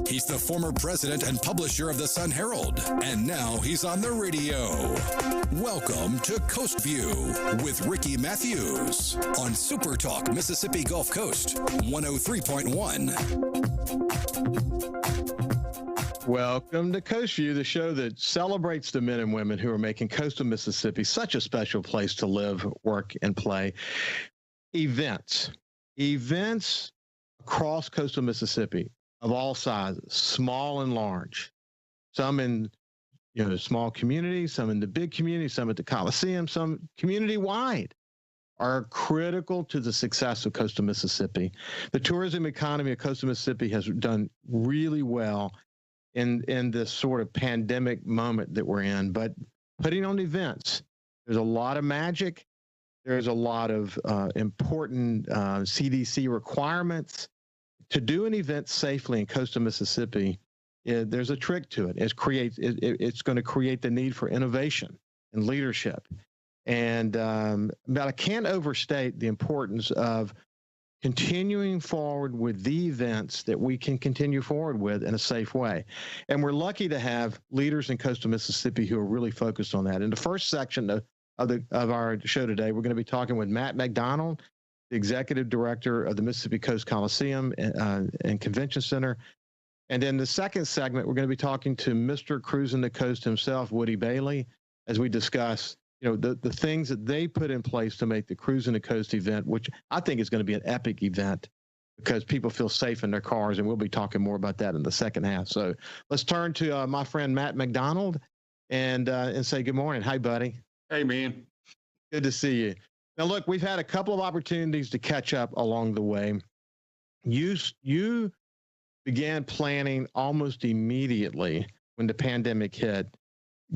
He's the former president and publisher of the Sun Herald, and now he's on the radio. Welcome to Coast View with Ricky Matthews on SuperTalk Mississippi Gulf Coast 103.1. Welcome to Coast View, the show that celebrates the men and women who are making coastal Mississippi such a special place to live, work, and play. Events across coastal Mississippi of all sizes, small and large. Some in small communities, some in the big communities, some at the Coliseum, some community-wide, are critical to the success of coastal Mississippi. The tourism economy of coastal Mississippi has done really well in this sort of pandemic moment that we're in. But putting on events, there's a lot of magic. There's a lot of important CDC requirements. To do an event safely in coastal Mississippi, there's a trick to it. It's going to create the need for innovation and leadership. And but I can't overstate the importance of continuing forward with the events that we can continue forward with in a safe way. And we're lucky to have leaders in coastal Mississippi who are really focused on that. In the first section of our show today, we're going to be talking with Matt McDonald, the executive director of the Mississippi Coast Coliseum and Convention Center. And then the second segment, we're going to be talking to Mr. Cruising the Coast himself, Woody Bailey, as we discuss the things that they put in place to make the Cruising the Coast event, which I think is going to be an epic event because people feel safe in their cars, and we'll be talking more about that in the second half. So let's turn to my friend Matt McDonald and say good morning. Hi, buddy. Hey, man. Good to see you. Now, look, we've had a couple of opportunities to catch up along the way. You began planning almost immediately when the pandemic hit,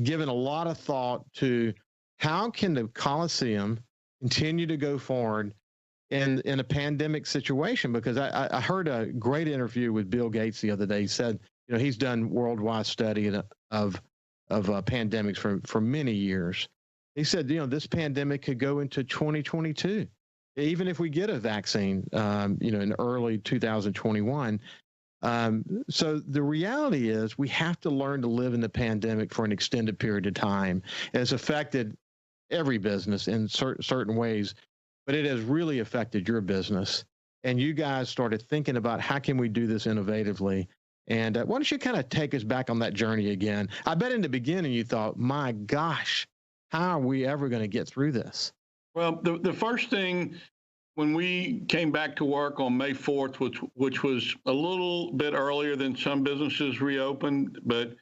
giving a lot of thought to how can the Coliseum continue to go forward in a pandemic situation? Because I heard a great interview with Bill Gates the other day. He said, he's done worldwide study of pandemics for many years. He said, this pandemic could go into 2022, even if we get a vaccine, in early 2021. So the reality is we have to learn to live in the pandemic for an extended period of time. And it's affected every business in certain ways, but it has really affected your business. And you guys started thinking about how can we do this innovatively? And why don't you kind of take us back on that journey again? I bet in the beginning you thought, my gosh, how are we ever going to get through this? Well, the first thing when we came back to work on May 4th, which was a little bit earlier than some businesses reopened, but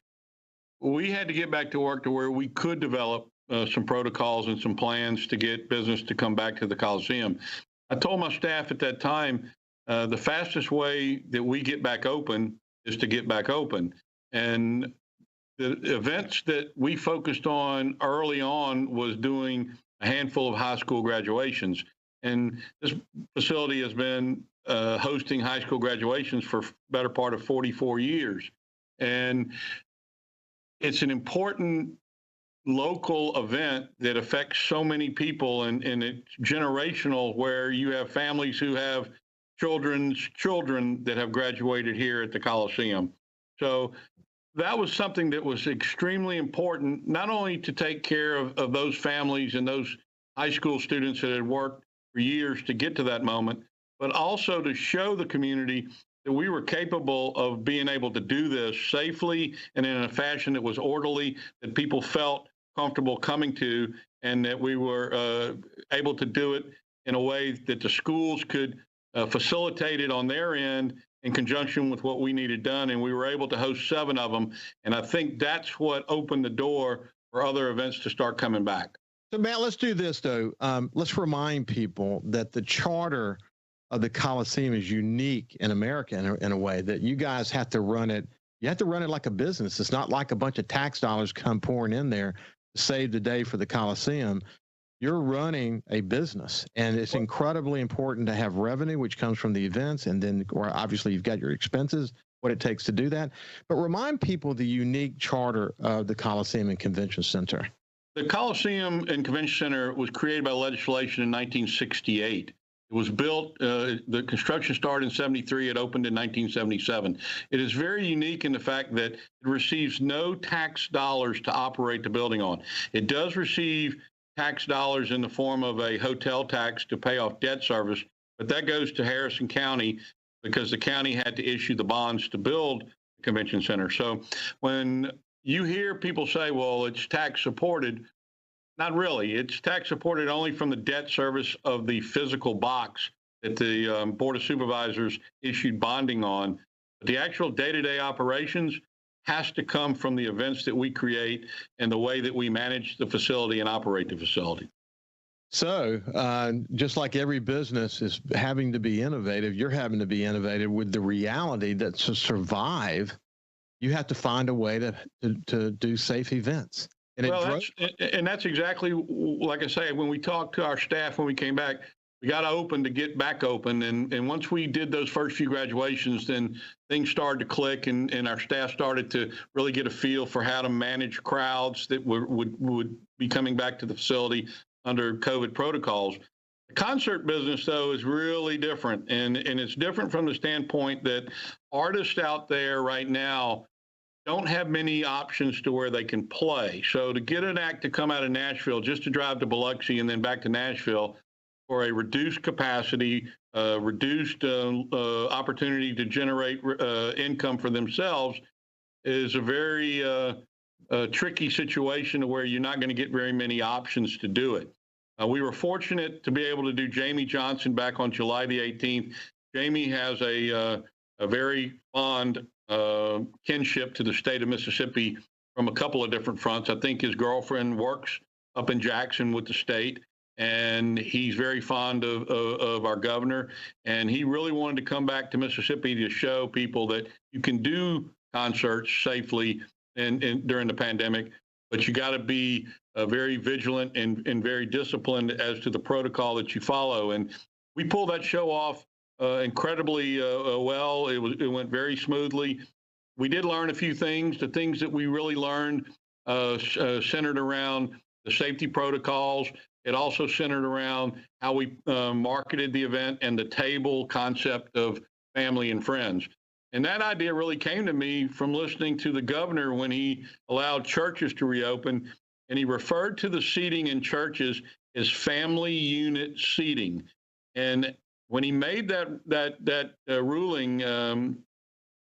we had to get back to work to where we could develop some protocols and some plans to get business to come back to the Coliseum. I told my staff at that time, the fastest way that we get back open is to get back open. And the events that we focused on early on was doing a handful of high school graduations. And this facility has been hosting high school graduations for better part of 44 years. And it's an important local event that affects so many people, and it's generational, where you have families who have children's children that have graduated here at the Coliseum. So that was something that was extremely important, not only to take care of those families and those high school students that had worked for years to get to that moment, but also to show the community that we were capable of being able to do this safely and in a fashion that was orderly, that people felt comfortable coming to, and that we were able to do it in a way that the schools could facilitate it on their end in conjunction with what we needed done. And we were able to host 7 of them. And I think that's what opened the door for other events to start coming back. So, Matt, let's do this, though. Let's remind people that the charter of the Coliseum is unique in America in a way that you guys have to run it. You have to run it like a business. It's not like a bunch of tax dollars come pouring in there to save the day for the Coliseum. You're running a business, and it's incredibly important to have revenue, which comes from the events, and then obviously you've got your expenses, what it takes to do that. But remind people the unique charter of the Coliseum and Convention Center. The Coliseum and Convention Center was created by legislation in 1968. It was built, the construction started in 73, it opened in 1977. It is very unique in the fact that it receives no tax dollars to operate the building on. It does receive tax dollars in the form of a hotel tax to pay off debt service, but that goes to Harrison County because the county had to issue the bonds to build the convention center. So when you hear people say, well, it's tax supported, not really. It's tax supported only from the debt service of the physical box that the Board of Supervisors issued bonding on. But the actual day-to-day operations has to come from the events that we create and the way that we manage the facility and operate the facility. So just like every business is having to be innovative, you're having to be innovative with the reality that to survive, you have to find a way to do safe events. And that's exactly, like I say, when we talked to our staff when we came back, we got to open to get back open. And once we did those first few graduations, then things started to click and our staff started to really get a feel for how to manage crowds that would be coming back to the facility under COVID protocols. The concert business, though, is really different. And it's different from the standpoint that artists out there right now don't have many options to where they can play. So to get an act to come out of Nashville, just to drive to Biloxi and then back to Nashville for a reduced capacity, reduced opportunity to generate income for themselves is a very tricky situation to where you're not going to get very many options to do it. We were fortunate to be able to do Jamie Johnson back on July the 18th. Jamie has a very fond kinship to the state of Mississippi from a couple of different fronts. I think his girlfriend works up in Jackson with the state, and he's very fond of our governor. And he really wanted to come back to Mississippi to show people that you can do concerts safely and during the pandemic, but you got to be very vigilant and very disciplined as to the protocol that you follow. And we pulled that show off incredibly well. It went very smoothly. We did learn a few things. The things that we really learned centered around the safety protocols. It also centered around how we marketed the event and the table concept of family and friends. And that idea really came to me from listening to the governor when he allowed churches to reopen, and he referred to the seating in churches as family unit seating. And when he made that ruling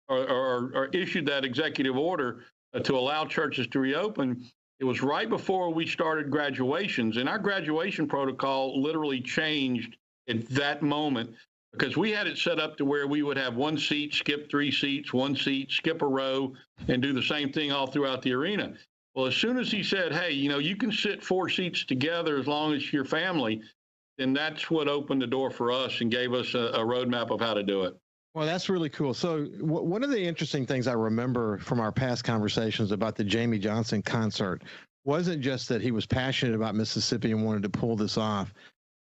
or issued that executive order to allow churches to reopen, it was right before we started graduations. And our graduation protocol literally changed at that moment because we had it set up to where we would have one seat, skip 3 seats, one seat, skip a row, and do the same thing all throughout the arena. Well, as soon as he said, hey, you can sit 4 seats together as long as your family, then that's what opened the door for us and gave us a roadmap of how to do it. Well, that's really cool. So one of the interesting things I remember from our past conversations about the Jamie Johnson concert wasn't just that he was passionate about Mississippi and wanted to pull this off.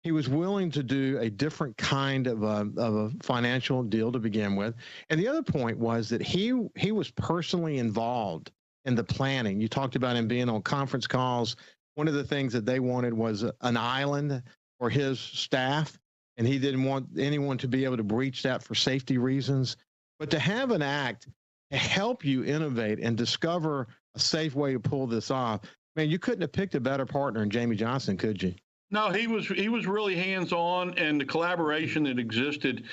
He was willing to do a different kind of a financial deal to begin with. And the other point was that he was personally involved in the planning. You talked about him being on conference calls. One of the things that they wanted was an island for his staff, and he didn't want anyone to be able to breach that for safety reasons. But to have an act to help you innovate and discover a safe way to pull this off, man, you couldn't have picked a better partner in Jamie Johnson, could you? No, he was really hands-on, and the collaboration that existed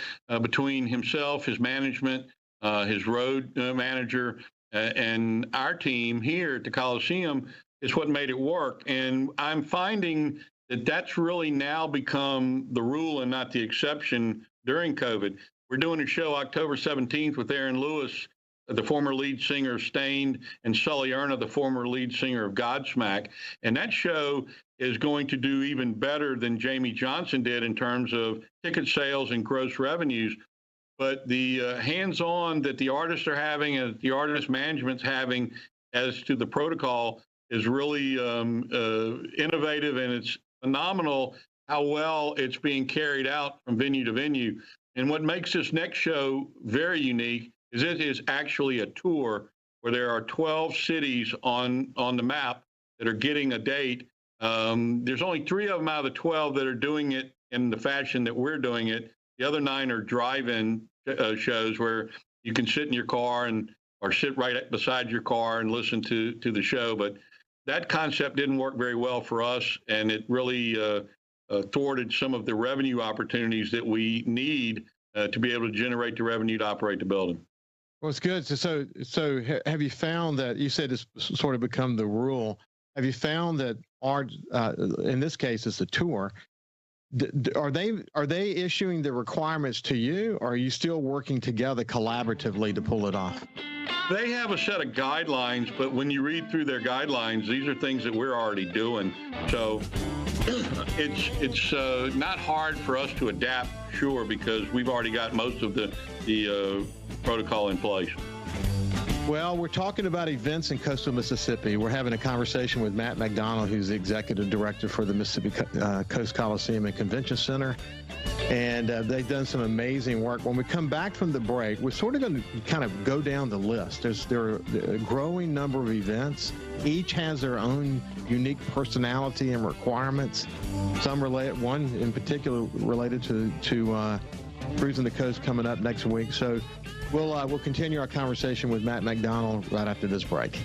between himself, his management, his road manager, and our team here at the Coliseum is what made it work. And I'm finding that that's really now become the rule and not the exception during COVID. We're doing a show October 17th with Aaron Lewis, the former lead singer of Stained, and Sully Erna, the former lead singer of Godsmack. And that show is going to do even better than Jamie Johnson did in terms of ticket sales and gross revenues. But the hands-on that the artists are having and the artist management's having as to the protocol is really innovative, and it's phenomenal how well it's being carried out from venue to venue. And what makes this next show very unique is it is actually a tour where there are 12 cities on the map that are getting a date. There's only 3 of them out of the 12 that are doing it in the fashion that we're doing it. The other 9 are drive-in shows where you can sit in your car or sit right beside your car and listen to the show. But that concept didn't work very well for us, and it really thwarted some of the revenue opportunities that we need to be able to generate the revenue to operate the building. Well, it's good. So have you found that, you said it's sort of become the rule? Have you found that in this case, it's a tour? Are they issuing the requirements to you, or are you still working together collaboratively to pull it off? They have a set of guidelines, but when you read through their guidelines, these are things that we're already doing. So it's not hard for us to adapt, sure, because we've already got most of the protocol in place. Well, we're talking about events in coastal Mississippi. We're having a conversation with Matt McDonald, who's the executive director for the Mississippi Coast Coliseum and Convention Center. And they've done some amazing work. When we come back from the break, we're sort of going to kind of go down the list. There are a growing number of events. Each has their own unique personality and requirements. One in particular related to Cruising the Coast coming up next week. So we'll continue our conversation with Matt McDonald right after this break.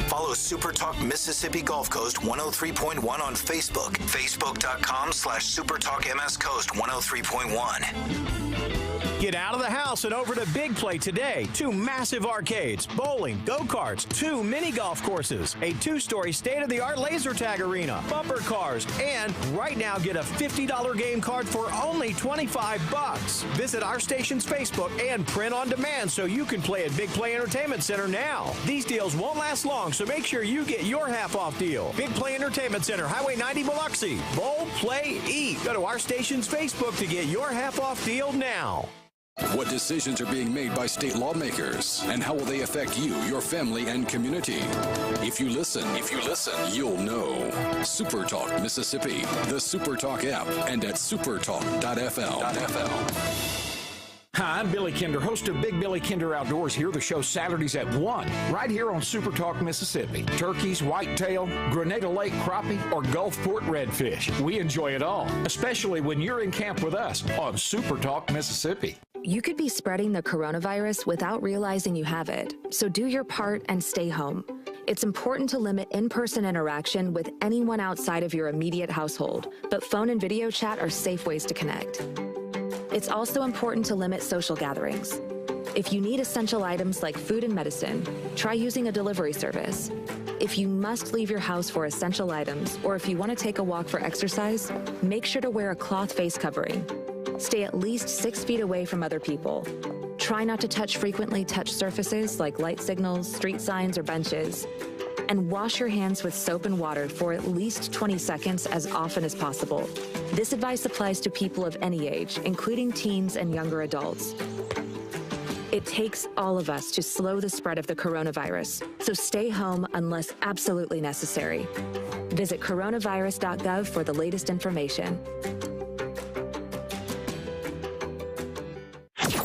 Follow SuperTalk Mississippi Gulf Coast 103.1 on Facebook. Facebook.com/SuperTalk MS Coast 103.1. Get out of the house and over to Big Play today. 2 massive arcades, bowling, go-karts, 2 mini golf courses, a 2-story state-of-the-art laser tag arena, bumper cars, and right now get a $50 game card for only $25. Visit our station's Facebook and print on demand so you can play at Big Play Entertainment Center now. These deals won't last long, so make sure you get your half-off deal. Big Play Entertainment Center, Highway 90, Biloxi. Bowl, play, eat. Go to our station's Facebook to get your half-off deal now. What decisions are being made by state lawmakers, and how will they affect you, your family, and community? If you listen, you'll know. SuperTalk Mississippi, the SuperTalk app, and at supertalk.fl. Hi, I'm Billy Kinder, host of Big Billy Kinder Outdoors here. The show Saturdays at 1, right here on SuperTalk Mississippi. Turkeys, whitetail, Grenada Lake crappie, or Gulfport redfish. We enjoy it all, especially when you're in camp with us on SuperTalk Mississippi. You could be spreading the coronavirus without realizing you have it, so do your part and stay home. It's important to limit in-person interaction with anyone outside of your immediate household, but phone and video chat are safe ways to connect. It's also important to limit social gatherings. If you need essential items like food and medicine, try using a delivery service. If you must leave your house for essential items, or if you want to take a walk for exercise, make sure to wear a cloth face covering. Stay at least 6 feet away from other people. Try not to touch frequently touched surfaces like light signals, street signs, or benches. And wash your hands with soap and water for at least 20 seconds as often as possible. This advice applies to people of any age, including teens and younger adults. It takes all of us to slow the spread of the coronavirus, so stay home unless absolutely necessary. Visit coronavirus.gov for the latest information.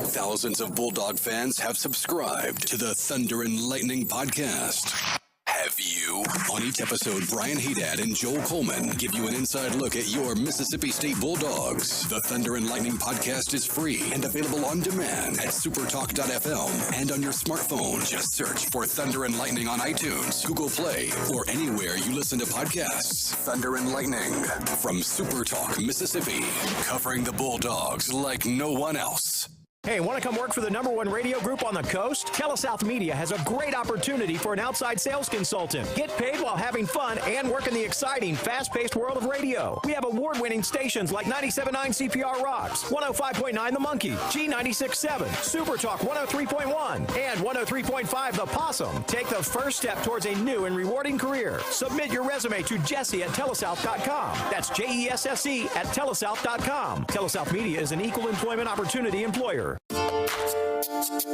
Thousands of Bulldog fans have subscribed to the Thunder and Lightning podcast. Have you? On each episode, Brian Haydad and Joel Coleman give you an inside look at your Mississippi State Bulldogs. The Thunder and Lightning podcast is free and available on demand at supertalk.fm and on your smartphone. Just search for Thunder and Lightning on iTunes, Google Play, or anywhere you listen to podcasts. Thunder and Lightning from SuperTalk Mississippi, covering the Bulldogs like no one else. Hey, want to come work for the #1 radio group on the coast? TeleSouth Media has a great opportunity for an outside sales consultant. Get paid while having fun and work in the exciting, fast-paced world of radio. We have award-winning stations like 97.9 CPR Rocks, 105.9 The Monkey, G96.7, SuperTalk 103.1, and 103.5 The Possum. Take the first step towards a new and rewarding career. Submit your resume to Jesse at telesouth.com. That's JESSE at telesouth.com. TeleSouth Media is an equal employment opportunity employer.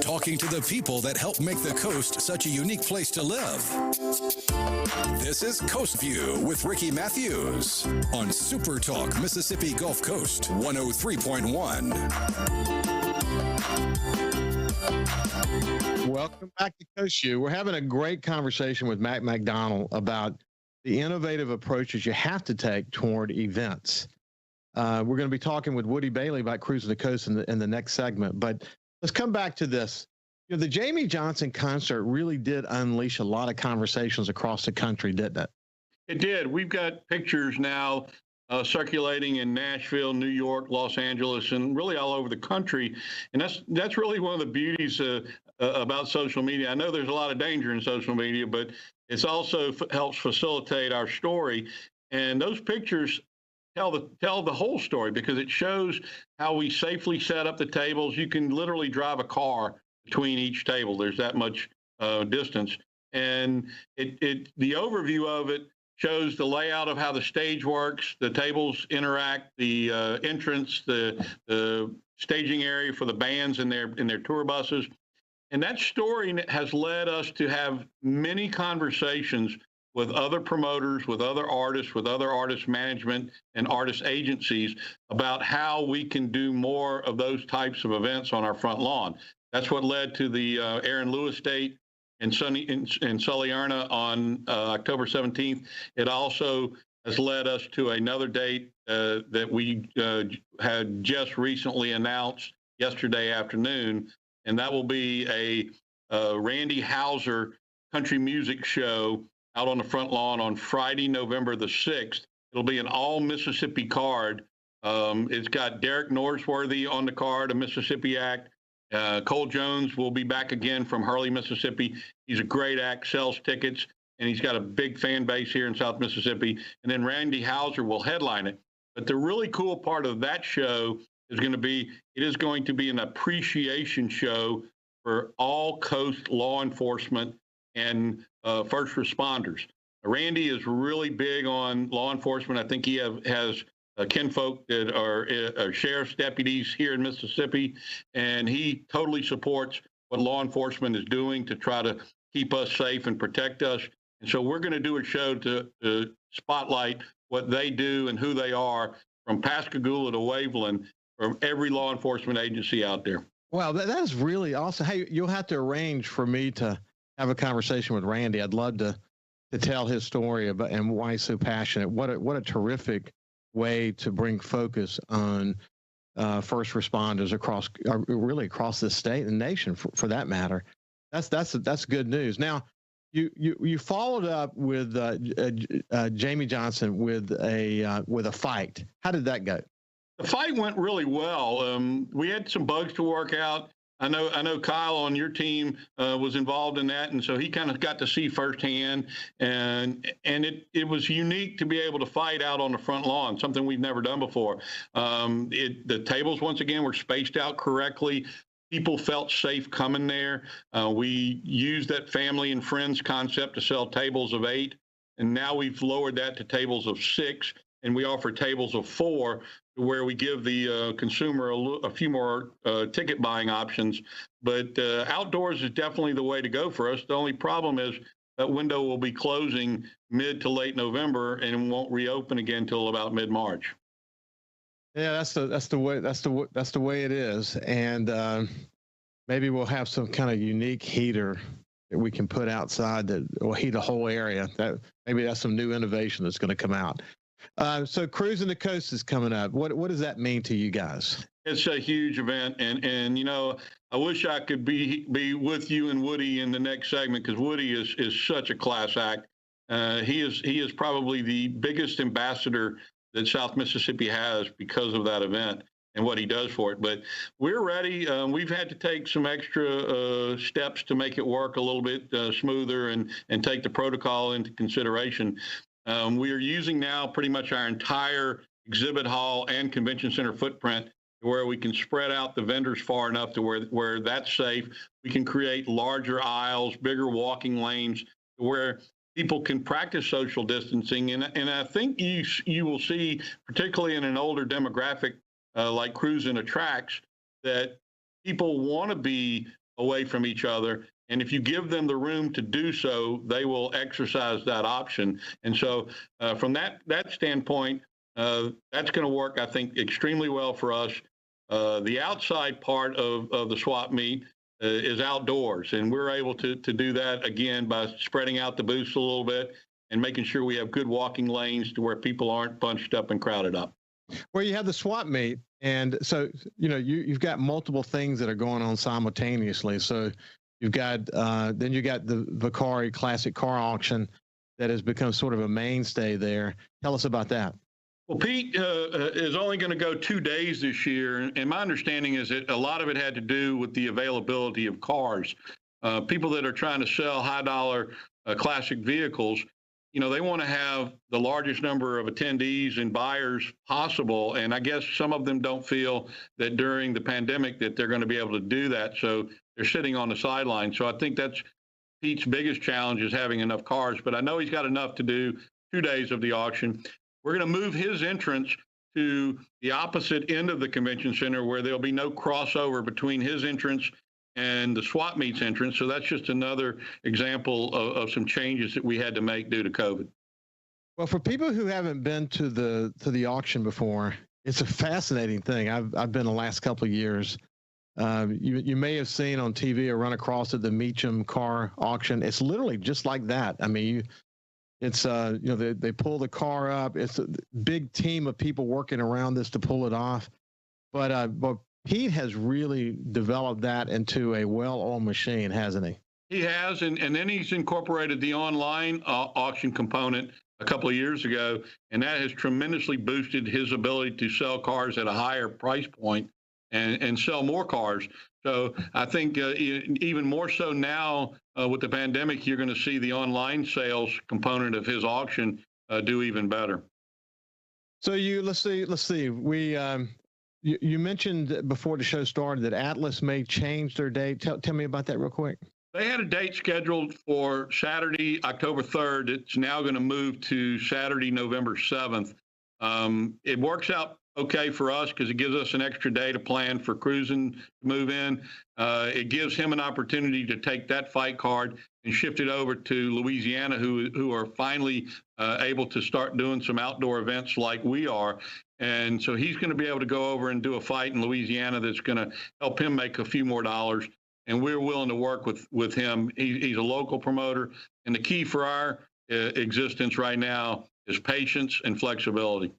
Talking to the people that help make the coast such a unique place to live. This is Coast View with Ricky Matthews on SuperTalk Mississippi Gulf Coast 103.1. Welcome back to Coast View. We're having a great conversation with Matt McDonald about the innovative approaches you have to take toward events. We're going to be talking with Woody Bailey about Cruising the Coast in the next segment. But let's come back to this. You know, the Jamie Johnson concert really did unleash a lot of conversations across the country, didn't it? It did. We've got pictures now circulating in Nashville, New York, Los Angeles, and really all over the country. And that's really one of the beauties about social media. I know there's a lot of danger in social media, but it's also helps facilitate our story. And those pictures tell the whole story because it shows how we safely set up the tables. You can literally drive a car between each table. There's that much distance. And the overview of it shows the layout of how the stage works, the tables interact, the entrance, the staging area for the bands in their tour buses. And that story has led us to have many conversations with other promoters, with other artist management and artist agencies about how we can do more of those types of events on our front lawn. That's what led to the Aaron Lewis date in Sullyerna on October 17th. It also has led us to another date that we had just recently announced yesterday afternoon, and that will be a Randy Houser country music show out on the front lawn on Friday, November the 6th. It'll be an all Mississippi card. It's got Derek Norsworthy on the card, a Mississippi act. Cole Jones will be back again from Hurley, Mississippi. He's a great act, sells tickets, and he's got a big fan base here in South Mississippi. And then Randy Houser will headline it. But the really cool part of that show is going to be an appreciation show for all coast law enforcement and first responders. Randy is really big on law enforcement. I think he has kinfolk that are sheriff's deputies here in Mississippi, and he totally supports what law enforcement is doing to try to keep us safe and protect us. And so we're going to do a show to spotlight what they do and who they are from Pascagoula to Waveland, from every law enforcement agency out there. Wow, that is really awesome. Hey, you'll have to arrange for me to have a conversation with Randy. I'd love to tell his story about and why he's so passionate. What a terrific way to bring focus on first responders across the state and nation for that matter. That's good news. Now, you followed up with Jamie Johnson with a fight. How did that go? The fight went really well. We had some bugs to work out. I know Kyle on your team was involved in that, and so he kind of got to see firsthand. And it was unique to be able to fight out on the front lawn, something we've never done before. The tables once again were spaced out correctly. People felt safe coming there. We used that family and friends concept to sell tables of 8, and now we've lowered that to tables of 6, and we offer tables of 4, where we give the consumer a few more ticket buying options. But outdoors is definitely the way to go for us. The only problem is that window will be closing mid to late November and won't reopen again until about mid-March. Yeah, that's the way it is. And maybe we'll have some kind of unique heater that we can put outside that will heat a whole area. Maybe that's some new innovation that's going to come out. So Cruising the Coast is coming up. What does that mean to you guys? It's a huge event, and I wish I could be with you and Woody in the next segment, because Woody is such a class act. He is probably the biggest ambassador that South Mississippi has because of that event and what he does for it. But we're ready. We've had to take some extra steps to make it work a little bit smoother and take the protocol into consideration. We are using now pretty much our entire exhibit hall and convention center footprint, where we can spread out the vendors far enough to where that's safe. We can create larger aisles, bigger walking lanes, where people can practice social distancing. And I think you will see, particularly in an older demographic like cruising attracts, that people want to be away from each other. And if you give them the room to do so, they will exercise that option. And so from that standpoint, that's going to work, I think, extremely well for us. The outside part of the swap meet is outdoors, and we're able to do that, again, by spreading out the booths a little bit and making sure we have good walking lanes to where people aren't bunched up and crowded up. Well, you have the swap meet, and so you've got multiple things that are going on simultaneously. So you've got then you got the Vicari Classic Car Auction that has become sort of a mainstay there. Tell us about that. Well, Pete is only going to go 2 days this year, and my understanding is that a lot of it had to do with the availability of cars. People that are trying to sell high-dollar classic vehicles, they want to have the largest number of attendees and buyers possible, and I guess some of them don't feel that during the pandemic that they're going to be able to do that, so they're sitting on the sideline. So I think that's Pete's biggest challenge, is having enough cars, but I know he's got enough to do 2 days of the auction. We're going to move his entrance to the opposite end of the convention center, where there'll be no crossover between his entrance and the swap meets entrance. So that's just another example of some changes that we had to make due to COVID. Well, for people who haven't been to the auction before, it's a fascinating thing. I've been the last couple of years. You may have seen on TV or run across it, the Meacham car auction. It's literally just like that. I mean, it's they pull the car up. It's a big team of people working around this to pull it off. But Pete has really developed that into a well-oiled machine, hasn't he? He has, and then he's incorporated the online auction component a couple of years ago, and that has tremendously boosted his ability to sell cars at a higher price point and sell more cars. So I think even more so now with the pandemic, you're going to see the online sales component of his auction do even better. So let's see. You mentioned before the show started that Atlas may change their date. Tell me about that real quick. They had a date scheduled for Saturday, October 3rd. It's now going to move to Saturday, November 7th. It works out okay for us because it gives us an extra day to plan for cruising to move in. It gives him an opportunity to take that fight card and shift it over to Louisiana, who are finally able to start doing some outdoor events like we are. And so he's going to be able to go over and do a fight in Louisiana that's going to help him make a few more dollars. And we're willing to work with him. He's a local promoter. And the key for our existence right now is patience and flexibility.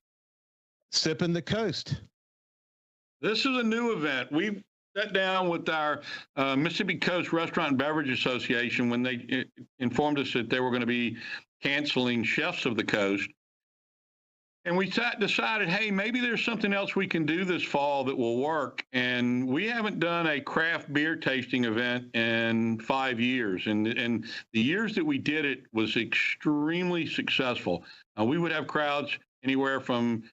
Sipping the Coast. This is a new event. We sat down with our Mississippi Coast Restaurant and Beverage Association when they informed us that they were going to be canceling Chefs of the Coast. And we decided, hey, maybe there's something else we can do this fall that will work. And we haven't done a craft beer tasting event in 5 years. And the years that we did it was extremely successful. We would have crowds anywhere from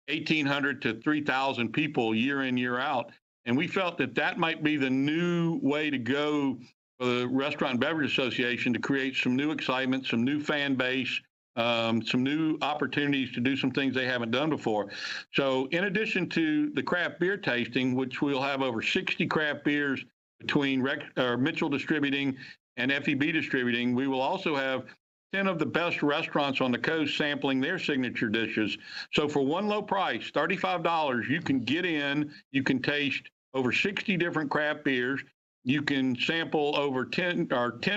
1,800 to 3,000 people year in, year out. And we felt that might be the new way to go for the Restaurant and Beverage Association to create some new excitement, some new fan base, some new opportunities to do some things they haven't done before. So in addition to the craft beer tasting, which we'll have over 60 craft beers between Mitchell Distributing and FEB Distributing, we will also have 10 of the best restaurants on the coast sampling their signature dishes. So for one low price, $35, you can get in, you can taste over 60 different craft beers. You can sample over 10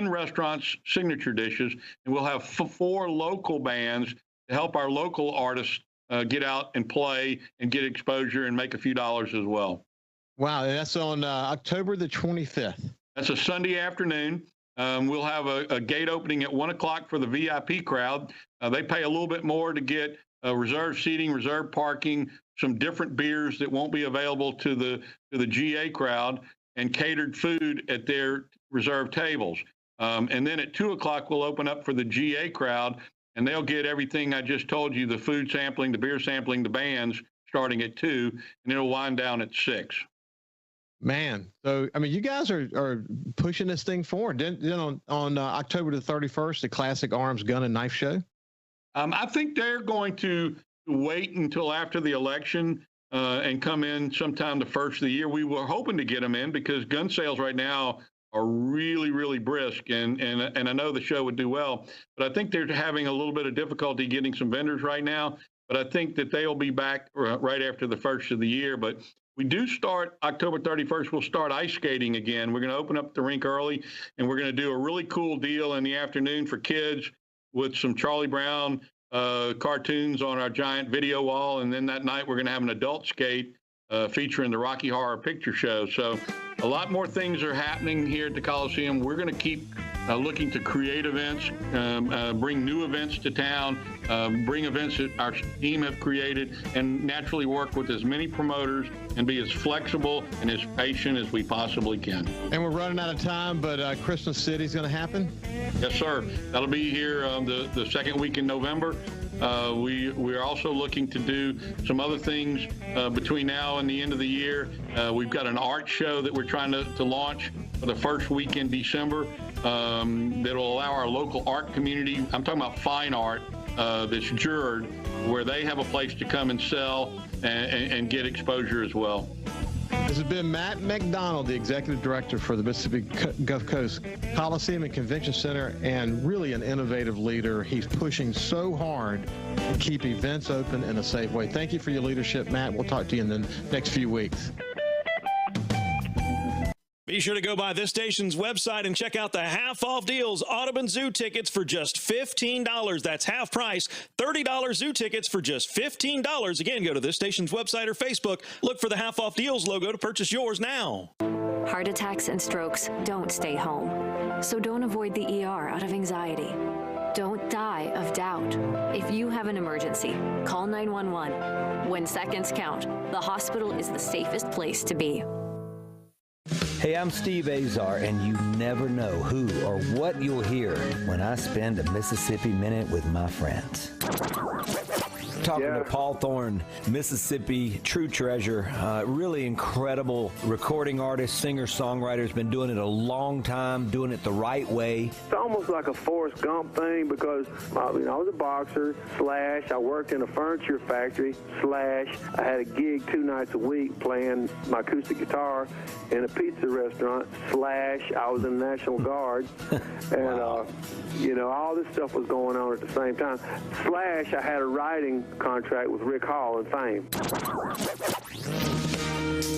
restaurants' signature dishes, and we'll have 4 local bands to help our local artists get out and play and get exposure and make a few dollars as well. Wow, that's on October the 25th. That's a Sunday afternoon. We'll have a gate opening at 1 o'clock for the VIP crowd. They pay a little bit more to get reserved seating, reserved parking, some different beers that won't be available to the GA crowd, and catered food at their reserved tables. And then at 2 o'clock, we'll open up for the GA crowd, and they'll get everything I just told you, the food sampling, the beer sampling, the bands, starting at 2, and it'll wind down at 6. Man, so, I mean, you guys are pushing this thing forward. Then on October the 31st, the Classic Arms, Gun, and Knife Show? I think they're going to wait until after the election and come in sometime the first of the year. We were hoping to get them in because gun sales right now are really, really brisk, and I know the show would do well, but I think they're having a little bit of difficulty getting some vendors right now, but I think that they'll be back right after the first of the year. But we do start October 31st. We'll start ice skating again. We're going to open up the rink early, and we're going to do a really cool deal in the afternoon for kids with some Charlie Brown cartoons on our giant video wall. And then that night, we're going to have an adult skate featuring the Rocky Horror Picture Show. So a lot more things are happening here at the Coliseum. We're going to keep looking to create events, bring new events to town, bring events that our team have created, and naturally work with as many promoters and be as flexible and as patient as we possibly can. And we're running out of time, but Christmas City is going to happen? Yes, sir. That'll be here the second week in November. We're also looking to do some other things between now and the end of the year. We've got an art show that we're trying to launch for the first week in December that will allow our local art community, I'm talking about fine art, that's jured, where they have a place to come and sell and get exposure as well. This has been Matt McDonald, the Executive Director for the Mississippi Gulf Coast Coliseum and Convention Center, and really an innovative leader. He's pushing so hard to keep events open in a safe way. Thank you for your leadership, Matt. We'll talk to you in the next few weeks. Be sure to go by this station's website and check out the half-off deals. Audubon Zoo tickets for just $15. That's half price. $30 zoo tickets for just $15. Again, go to this station's website or Facebook. Look for the half-off deals logo to purchase yours now. Heart attacks and strokes don't stay home. So don't avoid the ER out of anxiety. Don't die of doubt. If you have an emergency, call 911. When seconds count, the hospital is the safest place to be. Hey, I'm Steve Azar, and you never know who or what you'll hear when I spend a Mississippi Minute with my friends. Talking to Paul Thorne, Mississippi true treasure, really incredible recording artist, singer, songwriter. Has been doing it a long time, doing it the right way. It's almost like a Forrest Gump thing because I was a boxer, / I worked in a furniture factory, / I had a gig 2 nights a week playing my acoustic guitar in a pizza restaurant, / I was in the National Guard, and all this stuff was going on at the same time. / I had a writing contract with Rick Hall and Fame.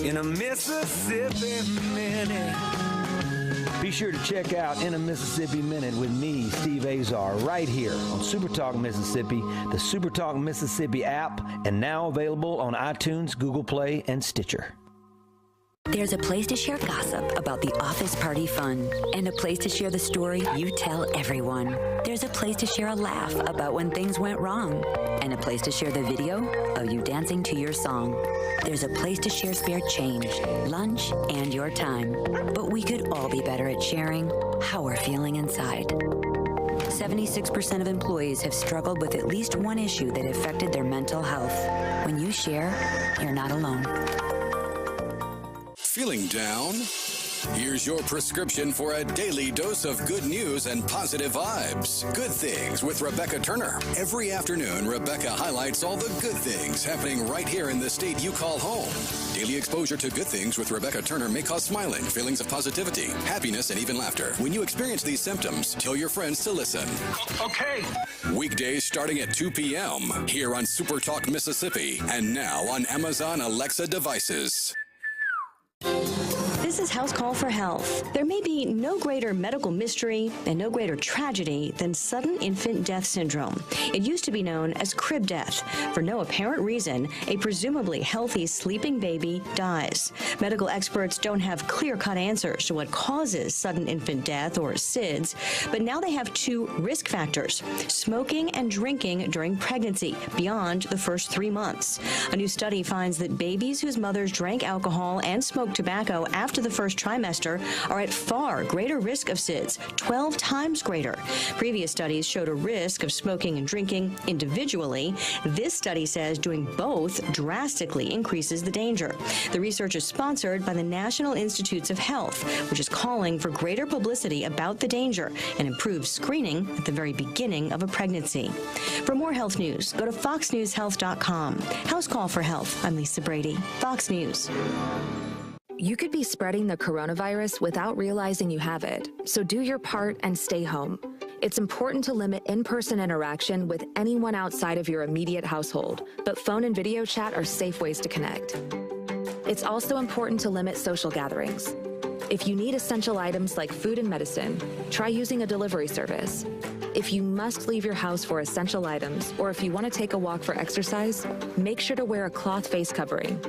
In a Mississippi Minute. Be sure to check out In a Mississippi Minute with me, Steve Azar, right here on SuperTalk Mississippi, the SuperTalk Mississippi app, and now available on iTunes, Google Play, and Stitcher. There's a place to share gossip about the office party fun, and a place to share the story you tell everyone. There's a place to share a laugh about when things went wrong, and a place to share the video of you dancing to your song. There's a place to share spare change, lunch, and your time. But we could all be better at sharing how we're feeling inside. 76% of employees have struggled with at least one issue that affected their mental health. When you share, you're not alone. Feeling down? Here's your prescription for a daily dose of good news and positive vibes. Good Things with Rebecca Turner. Every afternoon, Rebecca highlights all the good things happening right here in the state you call home. Daily exposure to Good Things with Rebecca Turner may cause smiling, feelings of positivity, happiness, and even laughter. When you experience these symptoms, tell your friends to listen. Okay. Weekdays starting at 2 p.m. here on SuperTalk Mississippi, and now on Amazon Alexa devices. This is House Call for Health. There may be no greater medical mystery and no greater tragedy than sudden infant death syndrome. It used to be known as crib death. For no apparent reason, a presumably healthy sleeping baby dies. Medical experts don't have clear-cut answers to what causes sudden infant death, or SIDS, but now they have 2 risk factors: smoking and drinking during pregnancy beyond the first 3 months. A new study finds that babies whose mothers drank alcohol and smoked tobacco after the first trimester are at far greater risk of SIDS, 12 times greater. Previous studies showed a risk of smoking and drinking individually. This study says doing both drastically increases the danger. The research is sponsored by the National Institutes of Health, which is calling for greater publicity about the danger and improved screening at the very beginning of a pregnancy. For more health news, go to foxnewshealth.com. House Call for Health. I'm Lisa Brady, Fox News. You could be spreading the coronavirus without realizing you have it, so do your part and stay home. It's important to limit in-person interaction with anyone outside of your immediate household, but phone and video chat are safe ways to connect. It's also important to limit social gatherings. If you need essential items like food and medicine, try using a delivery service. If you must leave your house for essential items, or if you want to take a walk for exercise, make sure to wear a cloth face covering.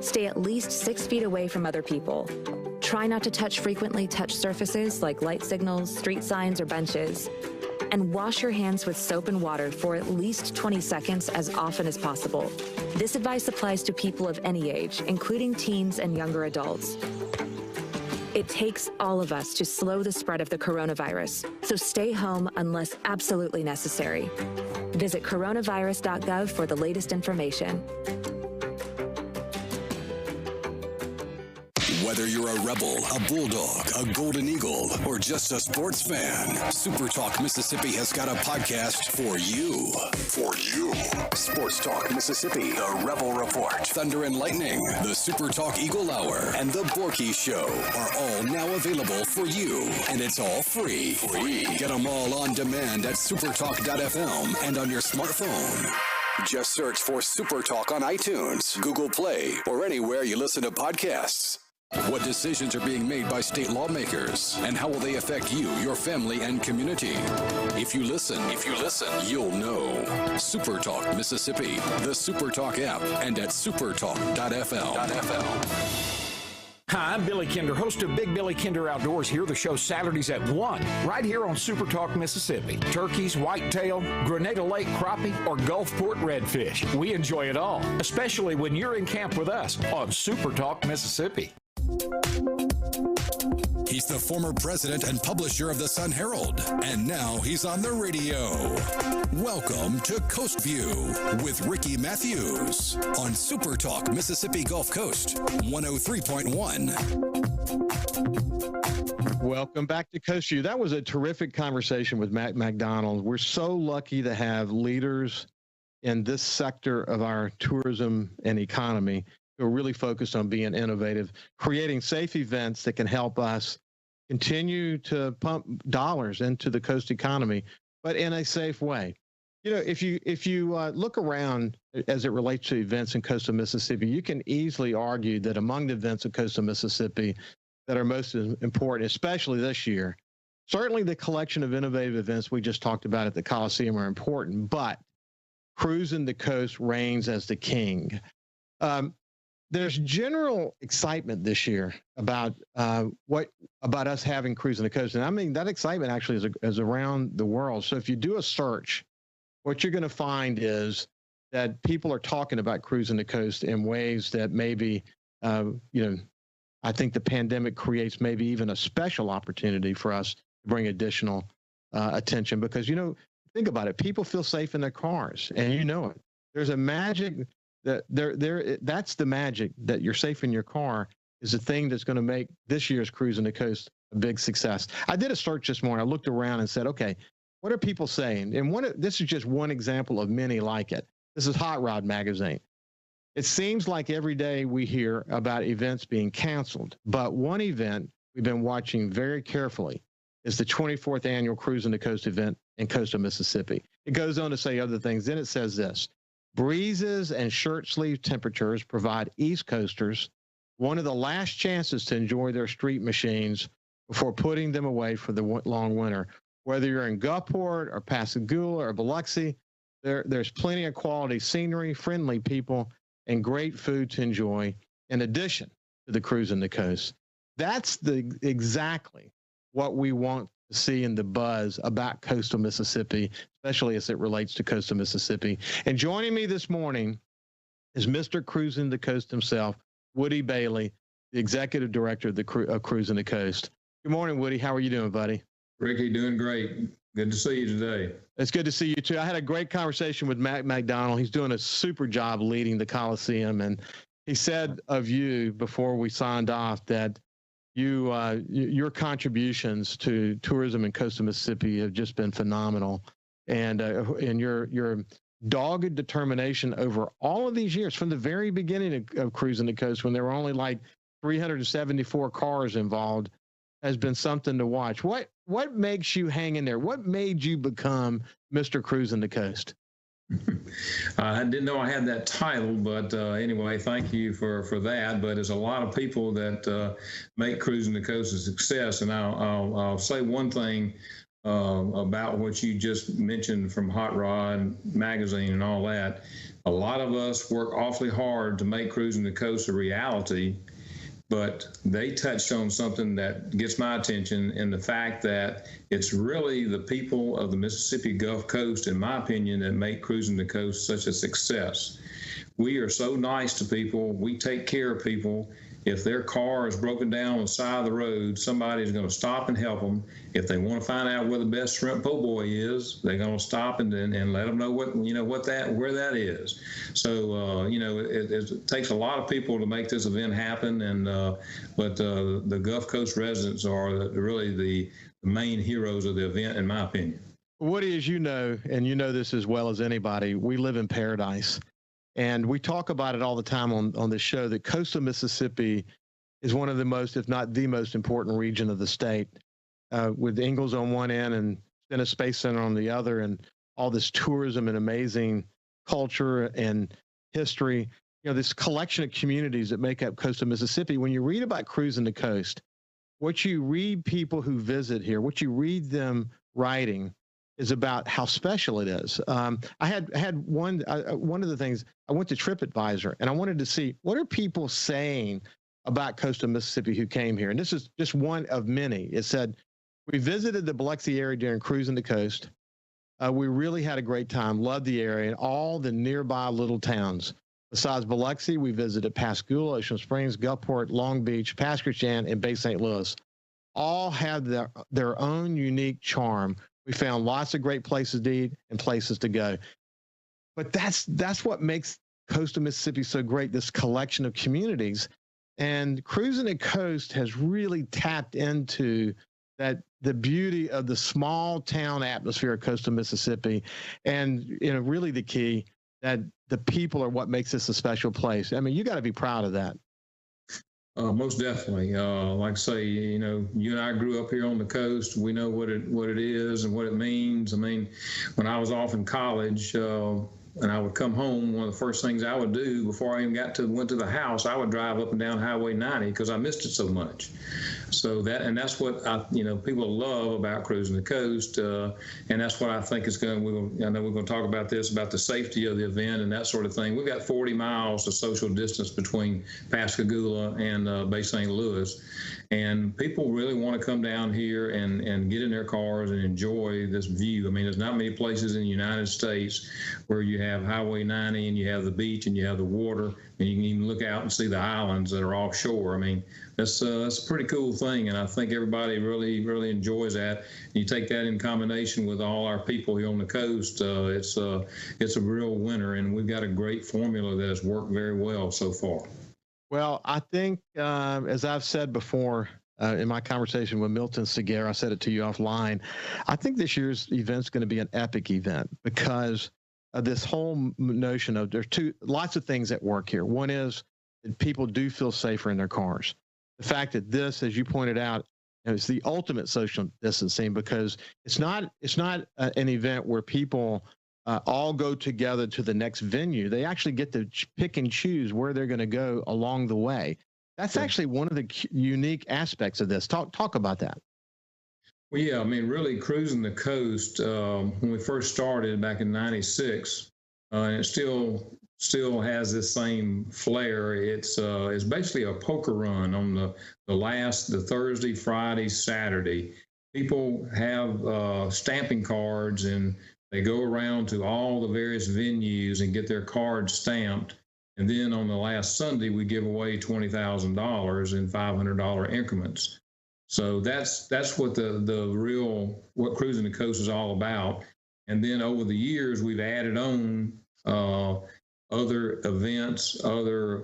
Stay at least 6 feet away from other people. Try not to touch frequently touched surfaces like light signals, street signs, or benches. And wash your hands with soap and water for at least 20 seconds as often as possible. This advice applies to people of any age, including teens and younger adults. It takes all of us to slow the spread of the coronavirus, so stay home unless absolutely necessary. Visit coronavirus.gov for the latest information. Whether you're a Rebel, a Bulldog, a Golden Eagle, or just a sports fan, SuperTalk Mississippi has got a podcast for you. For you. Sports Talk Mississippi, the Rebel Report, Thunder and Lightning, the SuperTalk Eagle Hour, and the Borky Show are all now available for you. And it's all free. Get them all on demand at supertalk.fm and on your smartphone. Just search for SuperTalk on iTunes, Google Play, or anywhere you listen to podcasts. What decisions are being made by state lawmakers, and how will they affect you, your family, and community? If you listen, you'll know. SuperTalk Mississippi, the SuperTalk app, and at supertalk.fm. Hi, I'm Billy Kinder, host of Big Billy Kinder Outdoors here, the show Saturdays at 1, right here on SuperTalk Mississippi. Turkeys, whitetail, Grenada Lake crappie, or Gulfport redfish. We enjoy it all, especially when you're in camp with us on SuperTalk Mississippi. He's the former president and publisher of the Sun Herald, and now he's on the radio. Welcome to Coast View with Ricky Matthews on SuperTalk Mississippi Gulf Coast 103.1. Welcome back to Coast View. That was a terrific conversation with Matt McDonald. We're so lucky to have leaders in this sector of our tourism and economy who are really focused on being innovative, creating safe events that can help us continue to pump dollars into the coast economy, but in a safe way. You know, if you look around as it relates to events in coastal Mississippi, you can easily argue that among the events in coastal Mississippi that are most important, especially this year, certainly the collection of innovative events we just talked about at the Coliseum are important, but cruising the coast reigns as the king. There's general excitement this year about about us having cruising the coast. And I mean, that excitement actually is around the world. So if you do a search, what you're going to find is that people are talking about cruising the coast in ways that maybe, I think the pandemic creates maybe even a special opportunity for us to bring additional attention because, think about it. People feel safe in their cars, and you know it. There's a magic that's the magic that you're safe in your car is the thing that's going to make this year's Cruising the Coast a big success. I did a search this morning. I looked around and said, okay, what are people saying? And this is just one example of many like it. This is Hot Rod Magazine. It seems like every day we hear about events being canceled, but one event we've been watching very carefully is the 24th annual Cruising the Coast event in coastal Mississippi. It goes on to say other things. Then it says this: breezes and shirt sleeve temperatures provide East Coasters one of the last chances to enjoy their street machines before putting them away for the long winter. Whether you're in Gulfport or Pascagoula or Biloxi, there's plenty of quality scenery, friendly people, and great food to enjoy in addition to the Cruising the Coast. That's exactly what we want to see in the buzz about coastal Mississippi, especially as it relates to coastal Mississippi. And joining me this morning is Mr. Cruising the Coast himself, Woody Bailey, the executive director of Cruising the Coast. Good morning, Woody. How are you doing, buddy? Ricky, doing great. Good to see you today. It's good to see you, too. I had a great conversation with Matt McDonald. He's doing a super job leading the Coliseum. And he said of you before we signed off that your contributions to tourism in coastal Mississippi have just been phenomenal. And your dogged determination over all of these years, from the very beginning of Cruising the Coast, when there were only like 374 cars involved, has been something to watch. What makes you hang in there? What made you become Mr. Cruising the Coast? I didn't know I had that title, but anyway, thank you for that. But there's a lot of people that make Cruising the Coast a success, and I'll say one thing about what you just mentioned from Hot Rod Magazine and all that. A lot of us work awfully hard to make Cruising the Coast a reality, but they touched on something that gets my attention in the fact that it's really the people of the Mississippi Gulf Coast, in my opinion, that make Cruising the Coast such a success. We are so nice to people. We take care of people. If their car is broken down on the side of the road, somebody's going to stop and help them. If they want to find out where the best shrimp po' boy is, they're going to stop and let them know where that is. So it takes a lot of people to make this event happen, but the Gulf Coast residents are really the main heroes of the event, in my opinion. Woody, as you know, and you know this as well as anybody, we live in paradise. And we talk about it all the time on this show that coastal Mississippi is one of the most, if not the most important region of the state, with Ingalls on one end and Stennis Space Center on the other, and all this tourism and amazing culture and history. You know, this collection of communities that make up coastal Mississippi. When you read about Cruising the Coast, what you read people who visit here, what you read them writing, is about how special it is. I had one of the things, I went to TripAdvisor and I wanted to see what are people saying about coastal Mississippi who came here. And this is just one of many. It said, we visited the Biloxi area during Cruising the Coast. We really had a great time, loved the area and all the nearby little towns. Besides Biloxi, we visited Pascagoula, Ocean Springs, Gulfport, Long Beach, Pascagoula, and Bay St. Louis. All had their own unique charm. We found lots of great places to eat and places to go. But that's what makes coastal Mississippi so great, this collection of communities. And Cruising the Coast has really tapped into the beauty of the small town atmosphere of coastal Mississippi. And really the key that the people are what makes this a special place. I mean, you got to be proud of that. Most definitely. Like I say, you and I grew up here on the coast. We know what it is and what it means. I mean, when I was off in college and I would come home, one of the first things I would do before I even went to the house, I would drive up and down Highway 90 because I missed it so much. So that's what people love about Cruising the Coast, and that's what I think is I know we're going to talk about this, about the safety of the event and that sort of thing. We've got 40 miles of social distance between Pascagoula and Bay St. Louis, and people really want to come down here and get in their cars and enjoy this view. I mean, there's not many places in the United States where you have Highway 90 and you have the beach and you have the water, and you can even look out and see the islands that are offshore. I mean, that's a pretty cool thing, and I think everybody really, really enjoys that. You take that in combination with all our people here on the coast, it's a real winner, and we've got a great formula that has worked very well so far. Well, I think, as I've said before in my conversation with Milton Segura, I said it to you offline, I think this year's event's going to be an epic event because of this whole notion of there's lots of things at work here. One is that people do feel safer in their cars. The fact that this, as you pointed out, is the ultimate social distancing because it's not an event where people all go together to the next venue. They actually get to pick and choose where they're going to go along the way. That's actually one of the unique aspects of this. Talk about that. Well, yeah, I mean, really Cruising the Coast, when we first started back in '96, and it still has this same flair. It's basically a poker run on the Thursday, Friday, Saturday. People have stamping cards and they go around to all the various venues and get their cards stamped. And then on the last Sunday, we give away $20,000 in $500 increments. So that's what what Cruising the Coast is all about. And then over the years, we've added on other events, other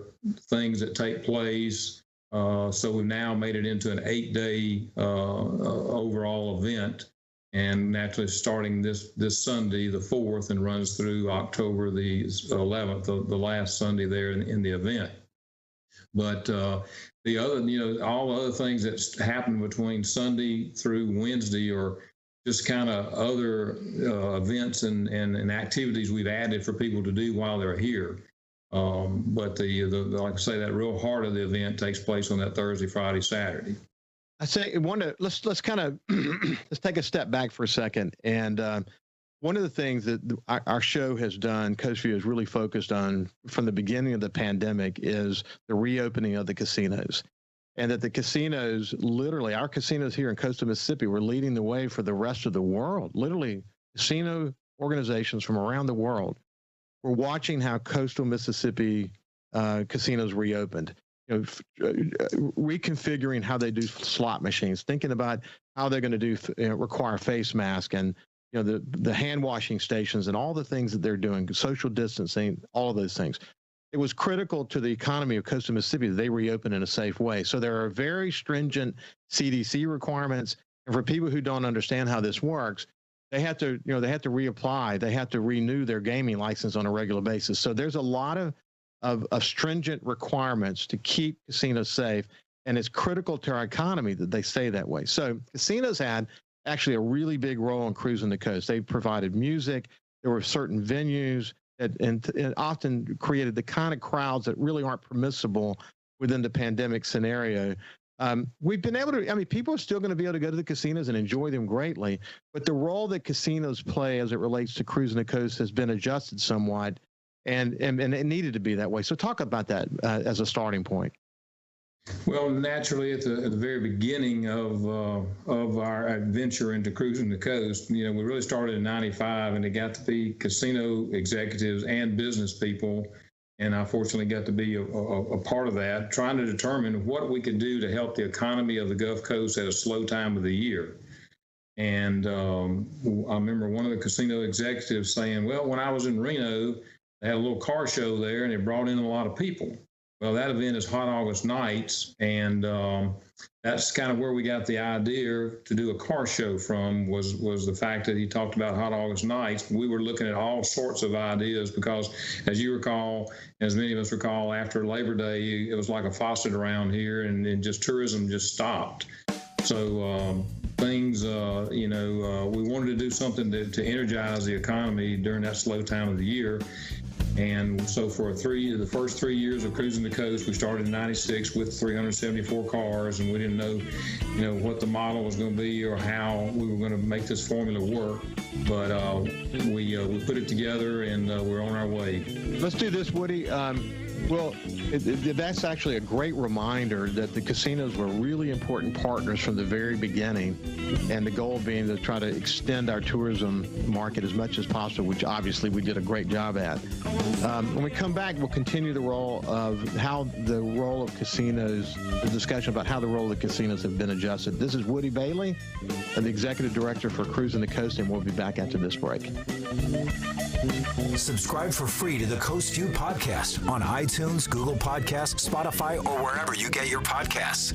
things that take place. So we've now made it into an 8-day overall event, and naturally starting this Sunday, the 4th, and runs through October the 11th, the last Sunday there in the event. But the other, all the other things that's happened between Sunday through Wednesday are just kind of other events and activities we've added for people to do while they're here. But the like I say, that real heart of the event takes place on that Thursday, Friday, Saturday. I say let's kind of let's take a step back for a second. And one of the things that our show has done, Coast View has really focused on from the beginning of the pandemic, is the reopening of the casinos. And that the casinos, literally, our casinos here in coastal Mississippi were leading the way for the rest of the world. Literally, casino organizations from around the world were watching how coastal Mississippi casinos reopened. Reconfiguring how they do slot machines, thinking about how they're going to require face mask and the hand washing stations and all the things that they're doing, social distancing, all of those things. It was critical to the economy of coastal Mississippi that they reopen in a safe way. So there are very stringent CDC requirements, and for people who don't understand how this works, they have to reapply, they have to renew their gaming license on a regular basis. So there's a lot of stringent requirements to keep casinos safe, and it's critical to our economy that they stay that way. So casinos had actually a really big role in cruising the coast. They provided music. There were certain venues and often created the kind of crowds that really aren't permissible within the pandemic scenario. We've been able to, people are still going to be able to go to the casinos and enjoy them greatly, but the role that casinos play as it relates to cruising the coast has been adjusted somewhat, and it needed to be that way. So talk about that as a starting point. Well, naturally, at the very beginning of our adventure into cruising the coast, we really started in '95, and it got to be casino executives and business people, and I fortunately got to be a part of that, trying to determine what we could do to help the economy of the Gulf Coast at a slow time of the year. And I remember one of the casino executives saying, well, when I was in Reno, they had a little car show there, and it brought in a lot of people. Well, that event is Hot August Nights, and that's kind of where we got the idea to do a car show from, was the fact that he talked about Hot August Nights. We were looking at all sorts of ideas because, as you recall, as many of us recall, after Labor Day, it was like a faucet around here, and just tourism just stopped. So things, we wanted to do something to energize the economy during that slow time of the year. And so for the first 3 years of cruising the coast, we started in '96 with 374 cars, and we didn't know, what the model was going to be or how we were going to make this formula work. But we put it together, and we're on our way. Let's do this, Woody. That's actually a great reminder that the casinos were really important partners from the very beginning, and the goal being to try to extend our tourism market as much as possible, which obviously we did a great job at. When we come back, we'll continue the role of casinos, the discussion about how the role of the casinos have been adjusted. This is Woody Bailey, the Executive Director for Cruising the Coast, and we'll be back after this break. Subscribe for free to the Coast View podcast on iTunes, Google Podcasts, Spotify, or wherever you get your podcasts.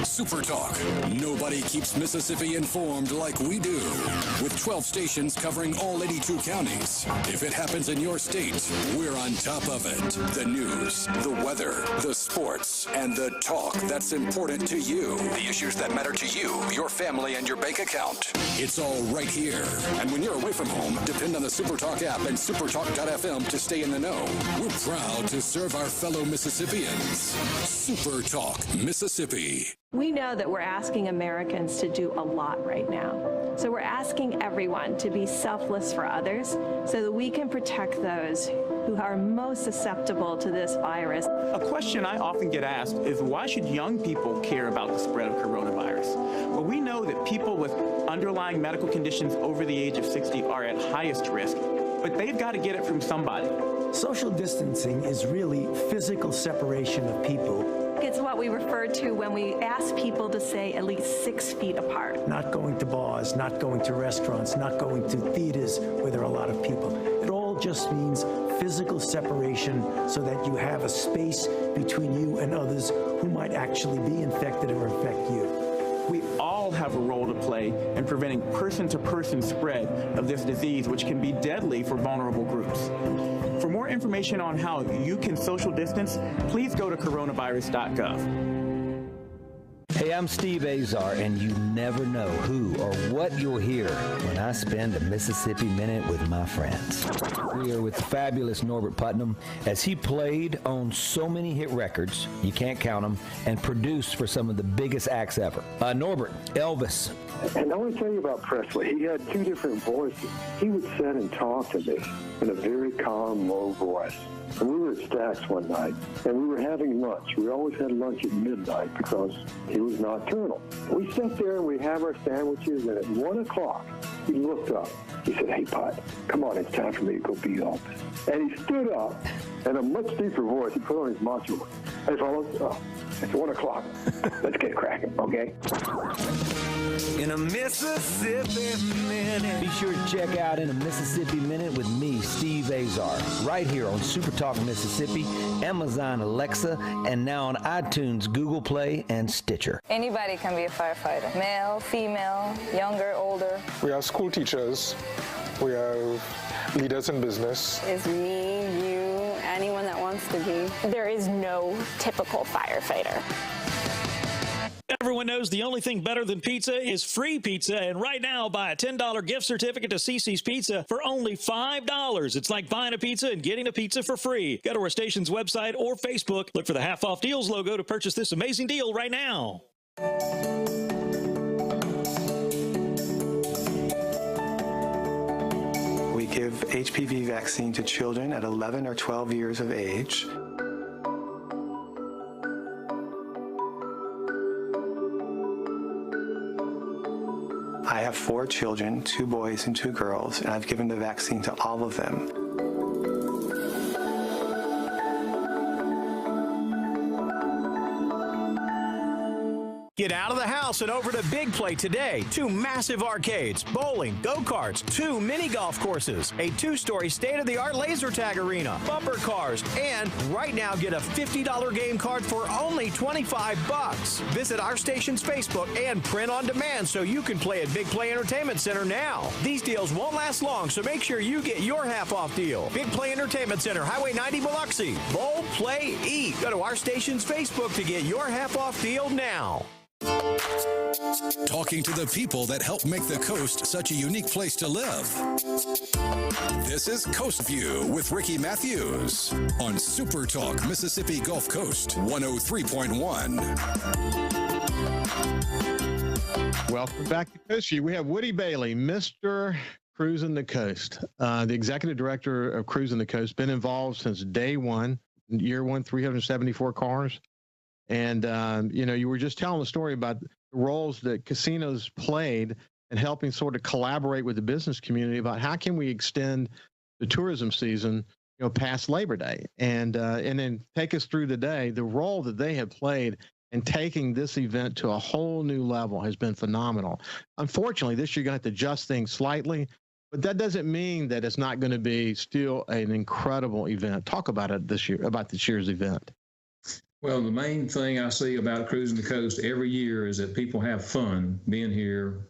SuperTalk. Nobody keeps Mississippi informed like we do. With 12 stations covering all 82 counties. If it happens in your state, we're on top of it. The news, the weather, the sports, and the talk that's important to you. The issues that matter to you, your family, and your bank account. It's all right here. And when you're away from home, depend on the SuperTalk app and supertalk.fm to stay in the know. We're proud to serve our fellow Mississippians. SuperTalk Mississippi. We know that we're asking Americans to do a lot right now. So we're asking everyone to be selfless for others so that we can protect those who are most susceptible to this virus. A question I often get asked is, why should young people care about the spread of coronavirus? Well, we know that people with underlying medical conditions over the age of 60 are at highest risk, but they've got to get it from somebody. Social distancing is really physical separation of people. It's what we refer to when we ask people to stay at least 6 feet apart. Not going to bars, not going to restaurants, not going to theaters where there are a lot of people. It all just means physical separation so that you have a space between you and others who might actually be infected or infect you. We all have a role to play in preventing person-to-person spread of this disease, which can be deadly for vulnerable groups. For more information on how you can social distance, please go to coronavirus.gov. Hey, I'm Steve Azar, and you never know who or what you'll hear when I spend a Mississippi Minute with my friends. We are with the fabulous Norbert Putnam as he played on so many hit records, you can't count them, and produced for some of the biggest acts ever. Norbert, Elvis. And I want to tell you about Presley. He had two different voices. He would sit and talk to me in a very calm, low voice. And we were at Stack's one night, and we were having lunch. We always had lunch at midnight because he was nocturnal. We sat there and we have our sandwiches, and at 1 o'clock, he looked up. He said, "Hey, Pot, come on, it's time for me to go be Elvis." And he stood up, and a much deeper voice, he put on his macho voice. "Hey, fellas, it's 1 o'clock. Let's get cracking, okay?" In a Mississippi Minute. Be sure to check out In a Mississippi Minute with me, Steve Azar, right here on SuperTalk Mississippi, Amazon Alexa, and now on iTunes, Google Play, and Stitcher. Anybody can be a firefighter. Male, female, younger, older. We have school teachers. We have leaders in business. It's me, you, anyone that wants to be. There is no typical firefighter. Everyone knows the only thing better than pizza is free pizza, and right now, buy a $10 gift certificate to CiCi's Pizza for only $5. It's like buying a pizza and getting a pizza for free. Go to our station's website or Facebook. Look for the Half Off Deals logo to purchase this amazing deal right now. We give HPV vaccine to children at 11 or 12 years of age. I have 4 children, 2 boys and 2 girls, and I've given the vaccine to all of them. Get out of the house and over to Big Play today. 2 massive arcades, bowling, go-karts, 2 mini golf courses, a 2-story state-of-the-art laser tag arena, bumper cars, and right now get a $50 game card for only $25. Visit our station's Facebook and print on demand so you can play at Big Play Entertainment Center now. These deals won't last long, so make sure you get your half-off deal. Big Play Entertainment Center, Highway 90 Biloxi. Bowl, play, eat. Go to our station's Facebook to get your half-off deal now. Talking to the people that help make the coast such a unique place to live. This is Coast View with Ricky Matthews on SuperTalk Mississippi Gulf Coast 103.1. Welcome back to Coast View. We have Woody Bailey, Mr. Cruising the Coast, the executive director of Cruising the Coast, been involved since day one, year one, 374 cars. And, you were just telling the story about the roles that casinos played and helping sort of collaborate with the business community about how can we extend the tourism season, past Labor Day. And then take us through the day. The role that they have played in taking this event to a whole new level has been phenomenal. Unfortunately, this year you're going to have to adjust things slightly, but that doesn't mean that it's not going to be still an incredible event. Talk about it this year, about this year's event. Well, the main thing I see about Cruising the Coast every year is that people have fun being here,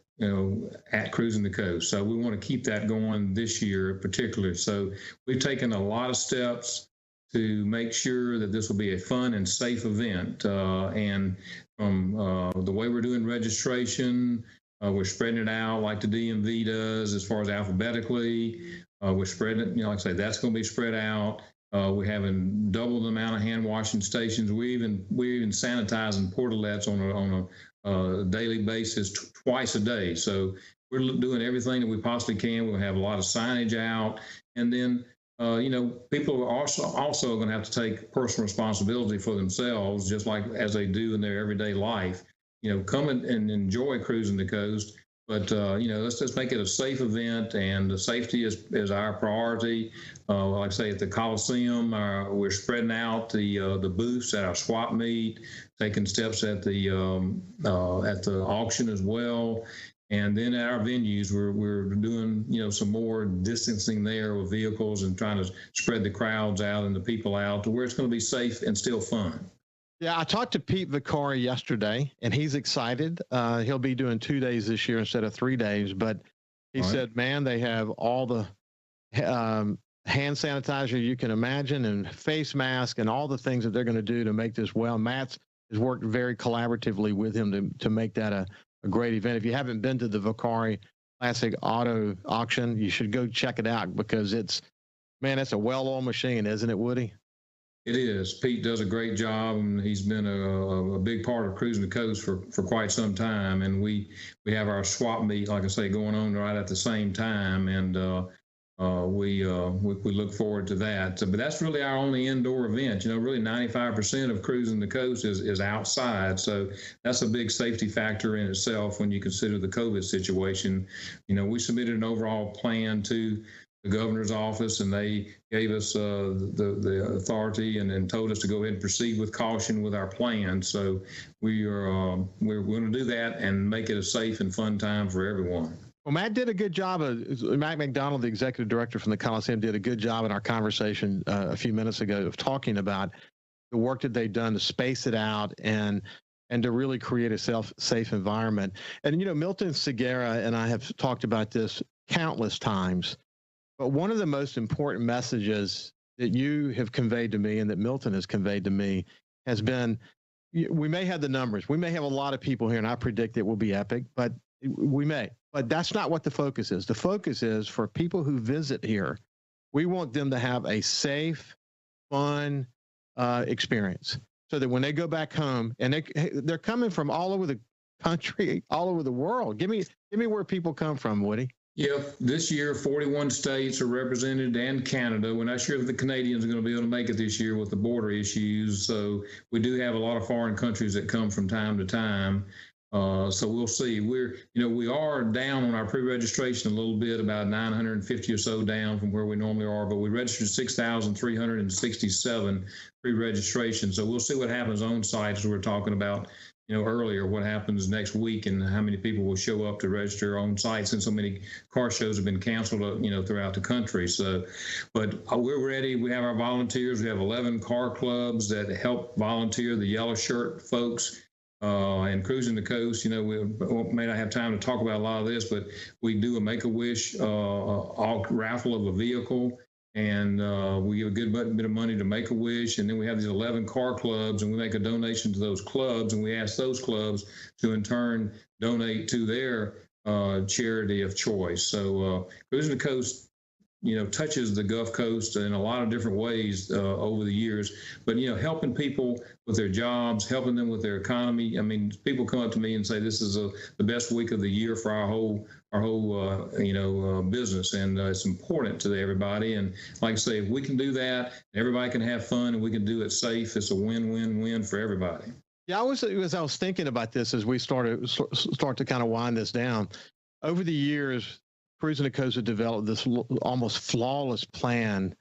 at Cruising the Coast. So we want to keep that going this year particularly. So we've taken a lot of steps to make sure that this will be a fun and safe event. And from the way we're doing registration, we're spreading it out like the DMV does as far as alphabetically. We're spreading it, like I say, that's going to be spread out. We're having double the amount of hand washing stations. We're even sanitizing portalettes on a daily basis, twice a day. So we're doing everything that we possibly can. We'll have a lot of signage out, and then people are also going to have to take personal responsibility for themselves, just like as they do in their everyday life. Come and enjoy Cruising the Coast. But, let's just make it a safe event, and the safety is our priority. Like I say, at the Coliseum, we're spreading out the booths at our swap meet, taking steps at the auction as well. And then at our venues, we're doing, some more distancing there with vehicles and trying to spread the crowds out and the people out to where it's going to be safe and still fun. Yeah, I talked to Pete Vicari yesterday, and he's excited. He'll be doing 2 days this year instead of 3 days. But he said, man, they have all the hand sanitizer you can imagine and face mask and all the things that they're going to do to make this well. Matt has worked very collaboratively with him to make that a great event. If you haven't been to the Vicari Classic Auto Auction, you should go check it out because it's a well-oiled machine, isn't it, Woody? It is. Pete does a great job, and he's been a big part of Cruising the Coast for quite some time. And we have our swap meet, like I say, going on right at the same time, and we look forward to that. But that's really our only indoor event. Really 95% of Cruising the Coast is outside, so that's a big safety factor in itself when you consider the COVID situation. We submitted an overall plan to the governor's office, and they gave us the authority and told us to go ahead and proceed with caution with our plan. So we're going to do that and make it a safe and fun time for everyone. Well, Matt did a good job. Matt McDonald, the executive director from the Coliseum, did a good job in our conversation a few minutes ago of talking about the work that they've done to space it out and to really create a safe environment. And, Milton Segura and I have talked about this countless times. But one of the most important messages that you have conveyed to me and that Milton has conveyed to me has been, we may have the numbers. We may have a lot of people here, and I predict it will be epic, but we may. But that's not what the focus is. The focus is for people who visit here, we want them to have a safe, fun experience so that when they go back home, and they're coming from all over the country, all over the world. Give me where people come from, Woody. Yep. This year, 41 states are represented and Canada. We're not sure if the Canadians are going to be able to make it this year with the border issues. So we do have a lot of foreign countries that come from time to time. So we'll see. We are down on our pre-registration a little bit, about 950 or so down from where we normally are, but we registered 6,367 pre-registration. So we'll see what happens on site, as we were talking about earlier, what happens next week and how many people will show up to register on site since so many car shows have been canceled, throughout the country. So, but we're ready. We have our volunteers. We have 11 car clubs that help volunteer the yellow shirt folks. And Cruising the Coast, we may not have time to talk about a lot of this, but we do a Make-A-Wish raffle of a vehicle. And we give a good bit of money to Make-A-Wish, and then we have these 11 car clubs, and we make a donation to those clubs, and we ask those clubs to in turn donate to their charity of choice. So Cruising the Coast, touches the Gulf Coast in a lot of different ways over the years, but helping people with their jobs, helping them with their economy. I mean, people come up to me and say this is the best week of the year for our whole business, and it's important to everybody. And like I say, if we can do that, everybody can have fun, and we can do it safe. It's a win-win-win for everybody. Yeah, as I was thinking about this as we start to kind of wind this down, over the years, Cruising the Coast has developed this almost flawless plan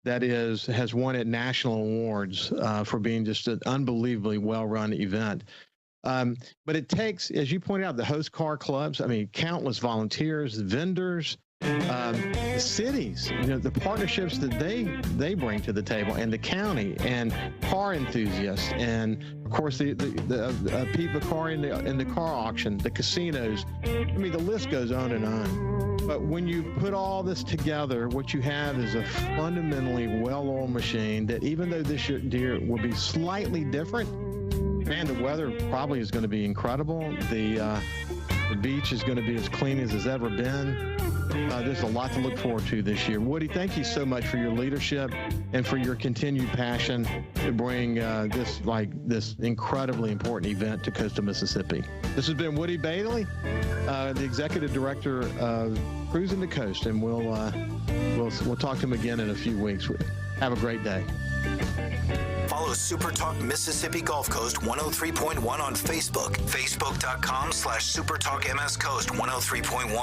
that has won at national awards for being just an unbelievably well-run event. But it takes, as you pointed out, the host car clubs, countless volunteers, vendors, the cities, the partnerships that they bring to the table, and the county, and car enthusiasts, and of course the Pete Vicari in the car auction, the casinos. The list goes on and on. But when you put all this together, what you have is a fundamentally well-oiled machine that, even though this year will be slightly different, man, the weather probably is going to be incredible. The beach is going to be as clean as it's ever been. There's a lot to look forward to this year. Woody, thank you so much for your leadership and for your continued passion to bring this incredibly important event to coastal Mississippi. This has been Woody Bailey, the executive director of Cruising the Coast, and we'll talk to him again in a few weeks. Have a great day. Follow SuperTalk Mississippi Gulf Coast 103.1 on Facebook, facebook.com/SuperTalk MS Coast 103.1.